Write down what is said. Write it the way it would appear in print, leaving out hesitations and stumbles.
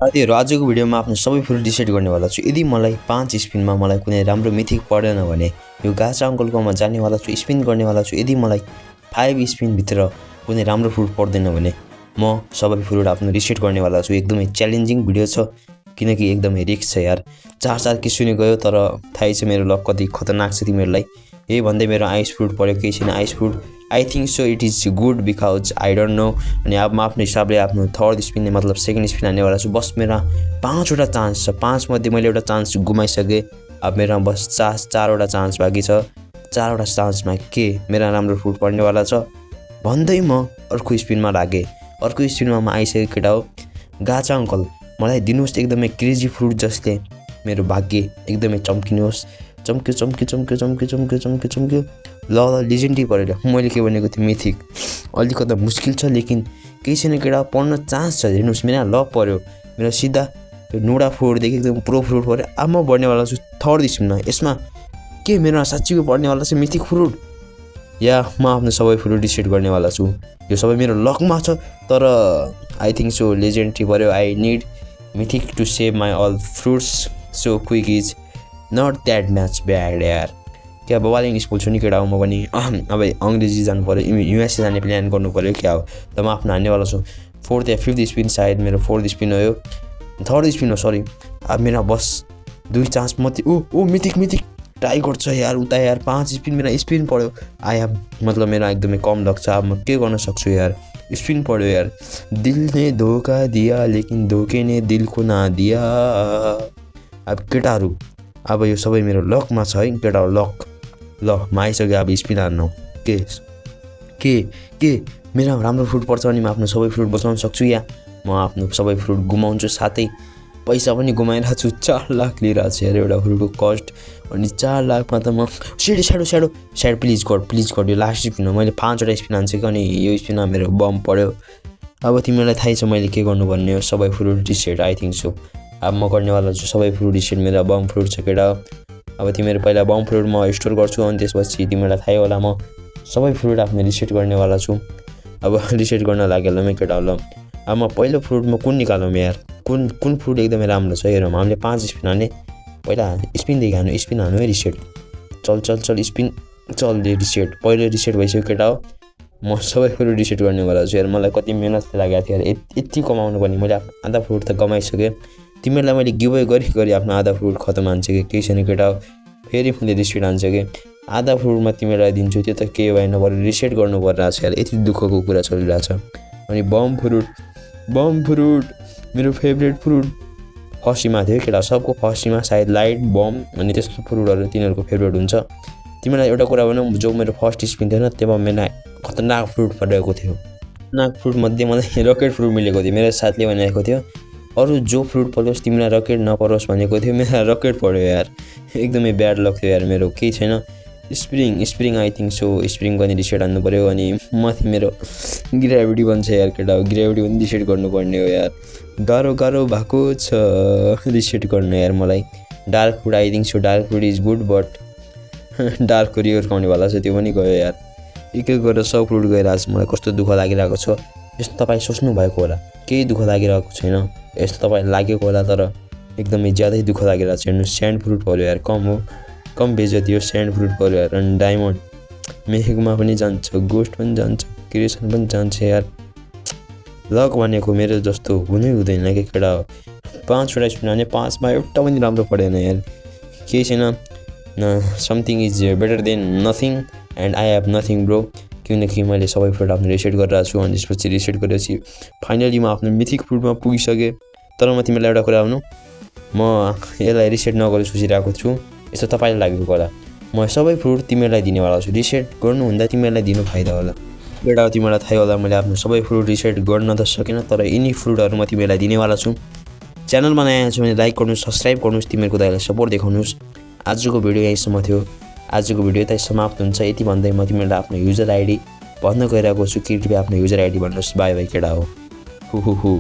साथीहरु आजको भिडियोमा आफ्नो सबै फ्रुट डिसाइड गर्नेवाला छु। यदि मलाई 5 स्पिनमा मलाई कुनै राम्रो मिथिक परेन भने यो गाचा अंकलकोमा जानेवाला छु, स्पिन गर्नेवाला छु। यदि मलाई 5 स्पिन भित्र कुनै राम्रो फ्रुट पर्दैन भने म सबै फ्रुट आफ्नो डिसाइड गर्नेवाला छु। एकदमै च्यालेन्जिङ भिडियो छ किनकि एकदमै रिस्क छ यार। 4 किसिमले गयो तर थाहै छ मेरो लक कति खतरनाक छ तिमीहरुलाई। यही भन्दै मेरो आइस फ्रुट पर्यो, केही छैन ice fruit. I think so it is good because I don't know. अनि अब म आफ्नो हिसाबले आफ्नो थर्ड स्पिन मतलब सेकेन्ड स्पिन हान्नेवाला छु। बस मेरा 5 वटा चान्स छ। 5 मध्ये मैले एउटा चान्स गुमाइसके। अब मेरा बस 4 वटा चान्स बाँकी छ। 4 वटा चान्समा के मेरा राम्रो फ्रुट पर्नेवाला छ भन्दै म अर्को स्पिनमा लागे। अर्को स्पिनमा म आइसके केटा हो गाचा अंकल मलाई दिनुस् एकदमै क्रेजी फ्रुट जसले मेरो भाग्य एकदमै चम्किनुहोस्। चम्क्यो चम्क्यो चम्क्यो चम्क्यो चम्क्यो चम्क्यो चम्क्यो ल लेजेन्डै परेन। मैले के भनेको थिएँ मिथिक अलिकति मुस्किल छ लेकिन केही छैन केटा पढ्न चान्स छ। हेर्नुस् मेरा ल पर्यो मेरो सिधा त्यो नुडा फ्रुटदेखि एकदम प्रो फ्रुट पर्यो। अब म बढ्नेवाला छु थर्ड स्पिनमा। यसमा के मेरो साँच्चीको पढ्नेवाला छ मिथिक फ्रुट या म आफ्नो सबै फ्रुट डिसाइड गर्नेवाला छु। यो सबै मेरो लकमा छ तर आई थिंक सो लेजेन्डरी पर्यो। I need mythic to save my all fruits so quick is not that much bad यार। क्या बबाल इङ्ग्लिस बोल्छु नि केटा हो म पनि। अब अङ्ग्रेजी जानु पऱ्यो, युएसए जाने प्लान गर्नु पऱ्यो क्या हो त म आफ्नो हान्नेवाला छु। फोर्थ या फिफ्थ स्पिन सायद मेरो फोर्थ स्पिन हो यो, थर्ड स्पिन हो सरी। अब मेरा बस 2 चान्स मात्रै। ओ मिथिक मिथिक ट्राई गर्छ यार उता यार। 5 स्पिन मेरा स्पिन पऱ्यो। आया मतलब मेरा एकदमै कम लाग्छ। अब म के गर्न सक्छु यार, स्पिन पऱ्यो यार। दिल ने धोखा दिया लेकिन धोखे ने दिल को ना दिया। अब केटाहरू अब यो सबै मेरो लकमा छ है केटाहरू लक। ल म आइसक्यो अब स्पिन हान्नु। के मेरा राम्रो फ्रुट पर्छ अनि म आफ्नो सबै फ्रुट बचाउन सक्छु या म आफ्नो सबै फ्रुट गुमाउँछु साथै पैसा पनि गुमाइरहेको छु। 4 लाख लिइरहेको छु यार एउटा फ्रुटको कस्ट। अनि 4 लाखमा त म स्याडो प्लिज गड यो लास्ट स्पिन हो। मैले 5 वटा स्पिन हान्छु कि अनि यो स्पिनमा मेरो बम पर्यो। अब तिमीलाई थाहै छ मैले के गर्नुपर्ने हो। सबै fruit decide I think so. अब म गर्नेवाला छु सबै फ्रुट डिसाइड। मेरा बम फ्रुट छ केटा। अब तिमीहरू पहिला बम फ्रुट म स्टोर गर्छु अनि त्यसपछि तिमीलाई थाहै होला म सबै फ्रुट आफ्नो रिसेट गर्नेवाला छु। अब रिसेट गर्न लाग्यो ल म केटा ल। अब म पहिलो फ्रुटमा कुन निकालौँ यार, कुन फ्रुट एकदमै राम्रो छ हेरौँ। हामीले 5 स्पिन हाने पहिला स्पिनदेखि हानु, स्पिन हानु है रिसेट। चल स्पिन चल रिसेट। पहिलो रिसेट भइसक्यो केटा हो। म सबै फ्रुट रिसेट गर्नेवाला छु यार। मलाई कति मेहनत लागेको थियो यार यति कमाउनु पनि। मैले आधा फ्रुट त कमाइसकेँ। तिमीहरूलाई मैले गिभअवे गरी आफ्नो आधा फ्रुट खतम हान्छु कि केही छैन केटा हो। फेरि मैले रिसेट हान्छु कि आधा फ्रुटमा तिमीलाई दिन्छु त्यो त के भएन बरु रिसेट गर्नु परिरहेको छ यार। यति दुःखको कुरा चलिरहेको छ। अनि बम फ्रुट मेरो फेभरेट फ्रुट फर्स्टमा थियो केटा। सबको फर्स्टमा सायद लाइट बम अनि त्यस्तो फ्रुटहरू तिनीहरूको फेभरेट हुन्छ। तिमीलाई एउटा कुरा भनौँ जो मेरो फर्स्ट स्पिन थियो त्यसमा मेरो खतरनाक फ्रुट परेको थियो। खतरनाक फ्रुटमध्ये मलाई रकेट फ्रुट मिलेको थियो। मेरो साथीले भनेको थियो अरू जो फ्रुट परोस् तिमीलाई रकेट नपरोस् भनेको थियो। मेरा रकेट पऱ्यो यार। एकदमै ब्याड लक थियो यार मेरो। केही छैन spring I think so. Spring पनि रिसेट हान्नु पऱ्यो अनि माथि मेरो ग्रेभिटी बन्छ यार केटा हो। ग्रेभिटी पनि रिसेट गर्नुपर्ने हो यार। गाह्रो भएको छ रिसेट गर्नु यार मलाई। Dark fruit I think so. Dark fruit is good but dark rear आउनेवाला छ त्यो पनि गयो यार। एक गरेर सब फ्रुट गइरहेको छ। मलाई कस्तो दुःख लागिरहेको छ। यस्तो तपाईँ सोच्नु भएको होला केही दुःख लागिरहेको छैन। यस्तो तपाईँलाई लागेको होला तर एकदमै ज्यादै दुःख लागिरहेको छ। हेर्नु स्यान्ड फ्रुट पऱ्यो यार। कम बेइज्जती हो। स्यान्ड फ्रुट पऱ्यो यार। अनि डायमन्ड मेघमा पनि जान्छ, गोस्ट पनि जान्छ, क्रिएसन पनि जान्छ यार। लक भनेको मेरो जस्तो हुनै हुँदैन कि केटा हो। 5 वटा स्पिन हाने 5 मा एउटा पनि राम्रो परेन यार। केही छैन something is better than nothing and I have nothing bro. किनकि मैले सबै फ्रुट आफ्नो रिसेट गरिरहेको छु अनि त्यसपछि रिसेट गरेपछि फाइनली म आफ्नो मिथिक फ्रुटमा पुगिसकेँ। तर म तिमीलाई एउटा कुरा भनौँ म यसलाई रिसेट नगरी सोचिरहेको छु। यस्तो तपाईँलाई लागेको होला म सबै फ्रुट तिमीहरूलाई दिनेवाला छु। रिसेट गर्नुहुँदा तिमीहरूलाई दिनु फाइदा होला केटा हो। तिमीलाई थाहै होला मैले आफ्नो सबै फ्रुट रिसेट गर्न त सकिनँ तर यिनी फ्रुटहरू म तिमीहरूलाई दिनेवाला छु। च्यानलमा नयाँ छ भने लाइक गर्नुहोस्, सब्सक्राइब गर्नुहोस्, तिमीहरूको दाइलाई सपोर्ट देखाउनुहोस्। आजको भिडियो यहीँसम्म थियो। आजको भिडियो यतै समाप्त हुन्छ। यति भन्दै म तिमीहरूलाई आफ्नो युजर आइडी भन्न गइरहेको छु। कृपया आफ्नो युजर आइडी भन्नुहोस्। बाई केटा हो। हु